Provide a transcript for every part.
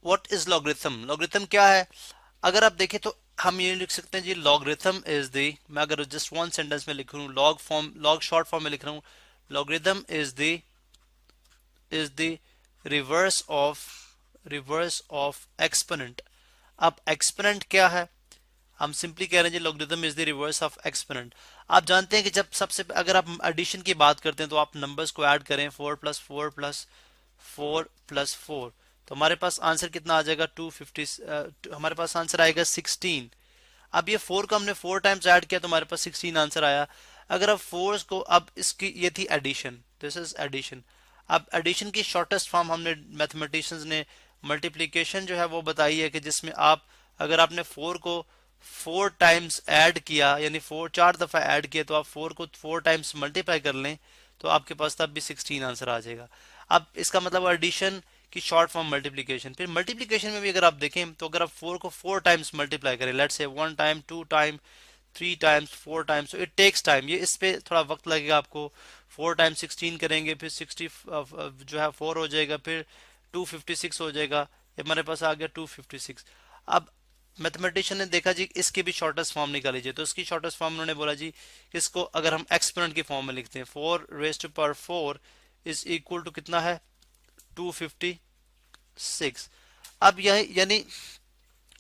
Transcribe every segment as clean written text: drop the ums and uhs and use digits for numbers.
What is logarithm? Logarithm क्या है? अगर आप देखें तो हम ये लिख सकते हैं जी, लॉगरिथम इज द, मैं अगर जस्ट वन सेंटेंस में लिख रहा हूँ, log form, log short form में लिख रहा हूँ, logarithm is the reverse of exponent. अब एक्सपोनेंट क्या है? हम सिंपली कह रहे हैं जी logarithm is the reverse of exponent. आप जानते हैं कि जब सबसे अगर आप एडिशन की बात करते हैं तो आप नंबर्स को ऐड करें, 4 + 4 + 4 + 4, तो हमारे पास आंसर कितना आ जाएगा? 250। हमारे पास आंसर आएगा 16। अब ये 4 को हमने 4 टाइम्स ऐड किया तो हमारे पास 16 आंसर आया। अगर आप 4 को, अब इसकी ये थी एडिशन, दिस इज एडिशन। अब एडिशन की शॉर्टेस्ट फॉर्म हमने मैथमेटिशियंस ने मल्टीप्लिकेशन जो है वो बताई है कि जिसमें आप, अगर आपने 4 को 4 टाइम्स ऐड किया, यानी 4 दफा ऐड किया, तो आप 4 को 4 टाइम्स मल्टीप्लाई कर लें तो आपके पास तब भी 16 आंसर आ जाएगा। अब इसका मतलब एडिशन की शॉर्ट फॉर्म मल्टीप्लिकेशन। फिर मल्टीप्लिकेशन में भी अगर आप देखें तो अगर आप 4 को 4 टाइम्स मल्टीप्लाई करें, let's say 1 time, 2 time, 3 times, 4 times, तो इट टेक्स टाइम, ये इस पे थोड़ा वक्त लगेगा आपको। 4 टाइम्स 16 करेंगे, फिर 60 जो है 4 हो जाएगा, फिर 256 हो जाएगा, ये हमारे पास आ गया 256। अब मैथमेटिशियन ने देखा जी इसकी भी शॉर्टेस्ट फॉर्म निकाली जाए, तो इसकी शॉर्टेस्ट फॉर्म उन्होंने बोला जी इसको अगर हम एक्सपोनेंट की फॉर्म में लिखते हैं, 4 raised to power 4 is equal to कितना है? 256। अब यह यानी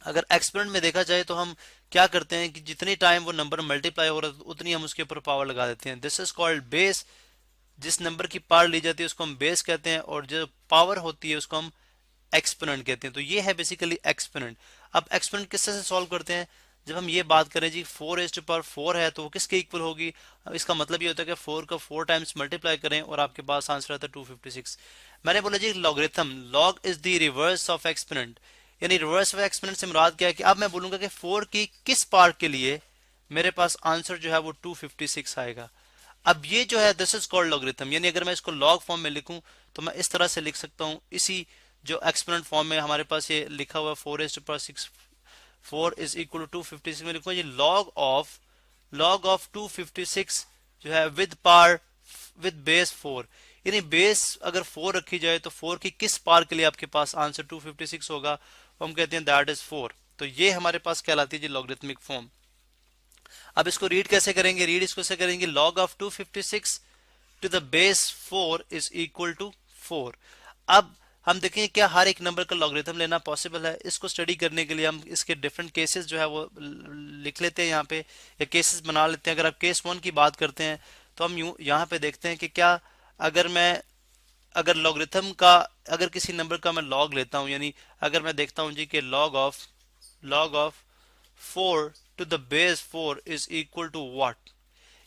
अगर एक्सपोनेंट में देखा जाए तो हम क्या करते हैं कि जितनी टाइम वो नंबर मल्टीप्लाई हो रहा है उतनी हम उसके ऊपर पावर लगा देते हैं। This is called base. जिस नंबर की पावर ली जाती है उसको हम बेस कहते हैं, और जो पावर होती है उसको हम एक्सपोनेंट कहते हैं। तो ये है बेसिकली एक्सपोनेंट। अब एक्सपोनेंट किससे से सॉल्व करते हैं? जब हम ये बात करें जी 4 raised to power 4 है तो वो किसके इक्वल होगी? अब इसका मतलब ये होता है कि 4 को 4 टाइम्स मल्टीप्लाई करें और आपके पास आंसर आता है 256। मैंने बोला जी logarithm, log is the reverse of exponent, यानी रिवर्स ऑफ एक्सपोनेंट से मुराद क्या है कि अब मैं बोलूंगा कि 4 की किस पार्ट के लिए मेरे पास आंसर जो है वो 256 आएगा। अब ये जो है दिस इज कॉल्ड लॉगरिथम, यानी अगर मैं इसको लॉग फॉर्म में लिखूं तो मैं इस तरह से लिख सकता हूं, इसी जो एक्सपोनेंट फॉर्म में हमारे पास ये लिखा हुआ है 4 raised to power 6 4 is equal to 256 में लिखूंगा ये लॉग ऑफ 256 जो है विद पार, विद बेस 4, यानी बेस अगर 4 रखी जाए तो 4 की किस पार के लिए आपके पास आंसर 256 होगा, तो हम कहते हैं दैट इज 4। तो ये हमारे पास कहलाती है जी लॉगरिथमिक फॉर्म। अब इसको रीड कैसे करेंगे? रीड इसको से करेंगे, log of 256 to the base 4 is equal to 4। अब हम देखेंगे क्या हर एक नंबर का लॉगरिथम लेना पॉसिबल है? इसको स्टडी करने के लिए हम इसके डिफरेंट केसेस जो है वो लिख लेते हैं यहाँ पे, या केसेस बना लेते हैं। अगर आप केस 1 की बात करते हैं तो हम यूं यहाँ पे देखते हैं कि क्या अगर मैं, अगर लॉगरिथम का, अगर किसी नंबर का मैं लॉग लेता हूँ, यानी अगर मैं देखता हूँ जी कि log of 4 to the base 4 is equal to what,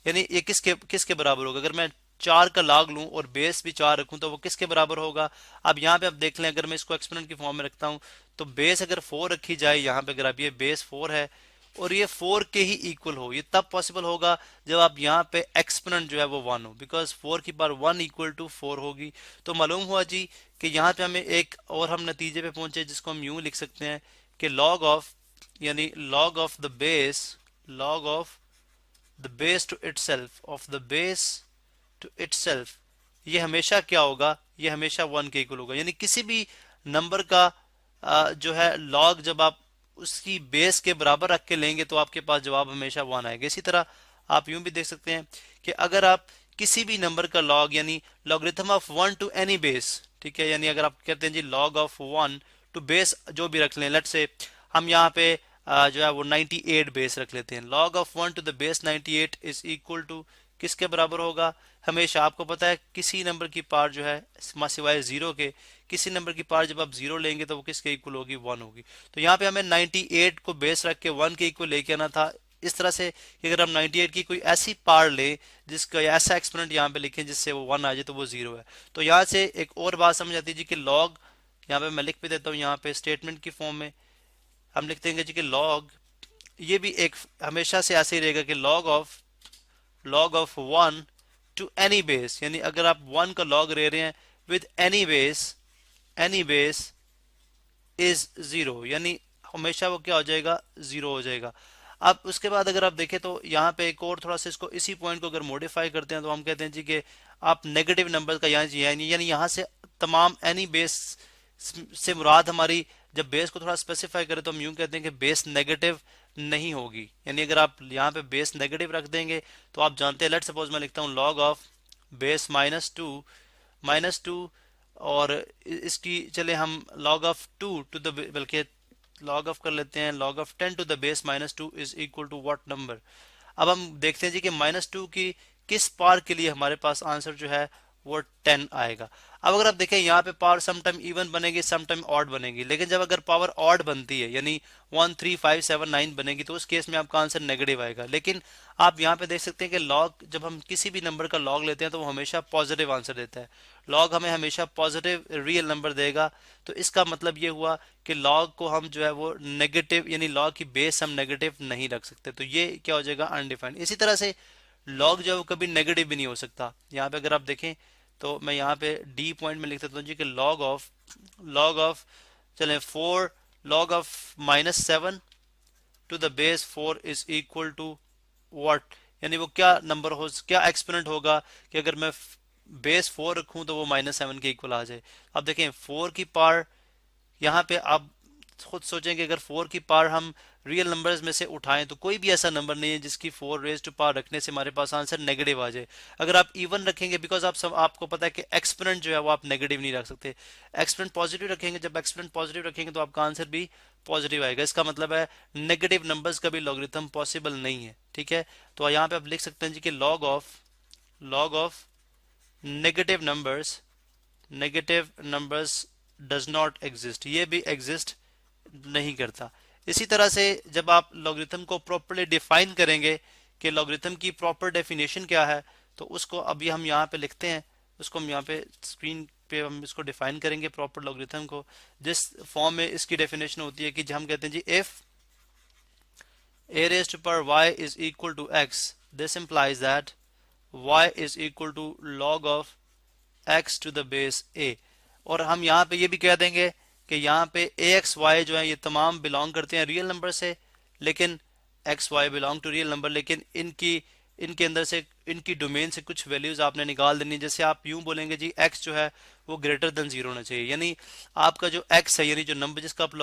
यानी ये किसके किसके बराबर होगा? अगर मैं 4 का लॉग लूं और बेस भी 4 रखूं तो वो किसके बराबर होगा? अब यहाँ पे आप देख लें, अगर मैं इसको एक्सपोनेंट की फॉर्म में रखता हूं तो बेस अगर 4 रखी जाए यहाँ पे, अगर आप ये बेस 4 है और ये 4 के ही इक्वल हो, ये तब पॉसिबल होगा जब आप यहाँ पे एक्सपोनेंट जो है वो 1 हो, बिकॉज 4 की पावर 1 इक्वल टू 4 होगी। तो मालूम हुआ जी कि यहाँ पे हमें एक और हम नतीजे पे पहुंचे जिसको हम यूं लिख सकते हैं कि लॉग ऑफ, यानी log of the base to itself ये हमेशा क्या होगा? ये हमेशा 1 के इक्वल होगा। यानी किसी भी नंबर का जो है लॉग जब आप उसकी बेस के बराबर रख के लेंगे तो आपके पास जवाब हमेशा 1 आएगा। इसी तरह आप यूं भी देख सकते हैं कि अगर आप किसी भी नंबर का लॉग, यानी logarithm of 1 to any base, ठीक है, यानी अगर आप कहते हैं जी लॉग ऑफ 1 टू बेस जो भी रख लें, लेट्स से हम यहाँ पे जो है वो 98 बेस रख लेते हैं, log of 1 to the base 98 is equal to किसके बराबर होगा? हमेशा आपको पता है किसी नंबर की पावर जो है सिवाय जीरो के, किसी नंबर की पावर जब आप जीरो लेंगे तो वो किसके इक्वल होगी? 1 होगी। तो यहाँ पे हमें 98 को बेस रख के 1 के इक्वल लेके आना था, इस तरह से कि अगर हम 98 की कोई ऐसी पावर ले जिसका ऐसा एक्सपोनेंट यहाँ पे लिखें जिससे वो 1 आ जाए तो वो 0 है। तो यहाँ से एक और बात समझ आती है जी कि लॉग, यहाँ पे मैं लिख भी देता हूँ, यहाँ पे स्टेटमेंट की फॉर्म में हम लिख देंगे जी कि लॉग, ये भी एक हमेशा से ऐसे ही रहेगा कि log of 1 to any base, यानी अगर आप 1 का लॉग ले रहे हैं विद एनी बेस इज 0, यानी हमेशा वो क्या हो जाएगा? 0 हो जाएगा। अब उसके बाद अगर आप देखें तो यहाँ पे एक और थोड़ा सा इसको, इसी पॉइंट को अगर मॉडिफाई करते हैं तो हम कहते हैं जी कि आप नेगेटिव नंबर का यहाँ यानी यहाँ से तमाम एनी बेस से मुराद हमारी, जब बेस को थोड़ा स्पेसिफाई करें तो हम यूं कहते हैं कि बेस नेगेटिव नहीं होगी, यानी अगर आप यहाँ पे बेस नेगेटिव रख देंगे तो आप जानते हैं, लेट सपोज मैं लिखता हूँ log of base minus two, और इसकी चले हम log of two to the, बल्कि log ऑफ कर लेते हैं, log of 10 to the base -2 is equal to what number. अब हम देखते हैं जी कि -2 की किस पावर के लिए हमारे पास आंसर जो है वो 10 आएगा। अब अगर आप देखें यहाँ पे पावर सम टाइम इवन बनेगी, सम टाइम ऑड बनेगी, लेकिन जब अगर पावर ऑड बनती है यानी 1 3 5 7 9 बनेगी तो उस केस में आपका आंसर नेगेटिव आएगा। लेकिन आप यहाँ पे देख सकते हैं कि लॉग, जब हम किसी भी नंबर का लॉग लेते हैं तो वो हमेशा पॉजिटिव आंसर देता है। लॉग हमें हमेशा पॉजिटिव रियल नंबर देगा, तो इसका मतलब ये हुआ कि लॉग को हम जो है वो नेगेटिव, यानी लॉग की बेस हम नेगेटिव नहीं रख सकते, तो ये क्या हो जाएगा, अनडिफाइंड। इसी तरह से लॉग जो है वो कभी नेगेटिव भी नहीं हो सकता। यहाँ पे अगर आप देखें तो मैं यहाँ पे डी पॉइंट में लिख देता हूँ जी कि लॉग ऑफ चलें 4 log of -7 to the base 4 is equal to what, यानी वो क्या नंबर हो, क्या एक्सपोनेंट होगा कि अगर मैं बेस 4 रखूं तो वो -7 के इक्वल आ जाए। अब देखें 4 की पावर, यहाँ पे आप खुद सोचें कि अगर 4 की पावर हम रियल नंबर्स में से उठाएं तो कोई भी ऐसा नंबर नहीं है जिसकी 4 रेज टू पावर रखने से हमारे पास आंसर नेगेटिव आ जाए। अगर आप इवन रखेंगे, बिकॉज आपको पता है कि एक्सपोनेंट जो है वो आप नेगेटिव नहीं रख सकते, एक्सपोनेंट पॉजिटिव रखेंगे, जब एक्सपोनेंट पॉजिटिव रखेंगे तो आपका आंसर भी पॉजिटिव आएगा। इसका मतलब है नेगेटिव नंबर्स का भी लॉगरिथम पॉसिबल नहीं है, ठीक है। तो यहाँ पे आप लिख सकते हैं जी कि log of negative numbers does not exist, ये भी एग्जिस्ट नहीं करता। इसी तरह से जब आप लॉगरिथम को प्रॉपर्ली डिफाइन करेंगे कि लॉगरिथम की प्रॉपर डेफिनेशन क्या है, तो उसको अभी हम यहाँ पे लिखते हैं, उसको हम यहाँ पे स्क्रीन पे हम इसको डिफाइन करेंगे प्रॉपर लॉगरिथम को। जिस फॉर्म में इसकी डेफिनेशन होती है कि हम कहते हैं जी if a raised to power y is equal to x, this implies that y is equal to log of x to the base a। और हम यहाँ पे ये भी कह देंगे कि यहाँ पे ax y जो है ये तमाम बिलोंग करते हैं रियल नंबर से, लेकिन X Y belong to real number, लेकिन इनके अंदर से, इनकी डोमेन से कुछ वैल्यूज आपने निकाल देनी। जैसे आप यूं बोलेंगे जी x जो है वो ग्रेटर देन 0 होना चाहिए, यानी आपका जो x है, यानी जो नंबर जिसका आप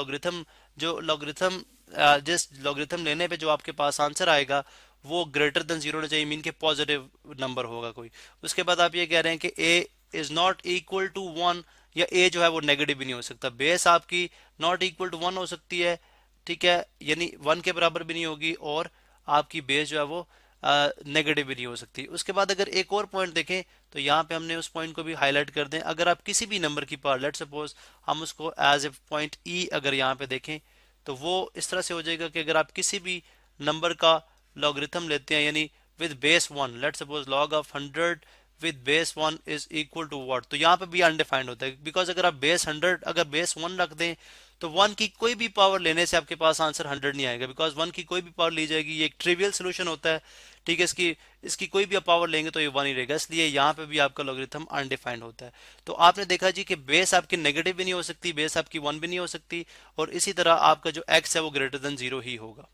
जिस लॉगरिथम लेने पे जो आपके पास आंसर आएगा वो ग्रेटर देन 0 होना चाहिए, मीन के पॉजिटिव नंबर होगा कोई। उसके बाद आप ये कह रहे हैं कि a is not equal to 1, या a जो है वो नेगेटिव भी नहीं हो सकता। बेस आपकी नॉट इक्वल टू 1 हो सकती है, ठीक है, यानी 1 के बराबर भी नहीं होगी, और आपकी बेस जो है वो नेगेटिव भी नहीं हो सकती। उसके बाद अगर एक और पॉइंट देखें तो यहाँ पे हमने उस पॉइंट को भी हाईलाइट कर दें। अगर आप किसी भी नंबर की पावर, लेट सपोज हम उसको एज ए पॉइंट ई अगर यहाँ पे देखें तो वो इस तरह से हो जाएगा कि अगर आप किसी भी नंबर का लॉगरिथम लेते हैं, यानी with base 1, let suppose log of 100 with base 1 is equal to what, तो यहाँ पे भी अनडिफाइंड होता है, बिकॉज अगर आप बेस 1 रख दें तो 1 की कोई भी पावर लेने से आपके पास आंसर 100 नहीं आएगा, बिकॉज 1 की कोई भी पावर ली जाएगी, ये एक ट्रिवियल सोल्यूशन होता है, ठीक है। इसकी कोई भी आप पावर लेंगे तो ये 1 ही रहेगा, इसलिए यहाँ पे भी आपका लॉगरिथम अनडिफाइंड होता है। तो आपने देखा जी कि बेस आपकी नेगेटिव भी नहीं हो सकती, बेस आपकी 1 भी नहीं हो सकती, और इसी तरह आपका जो x है वो ग्रेटर देन 0 ही होगा।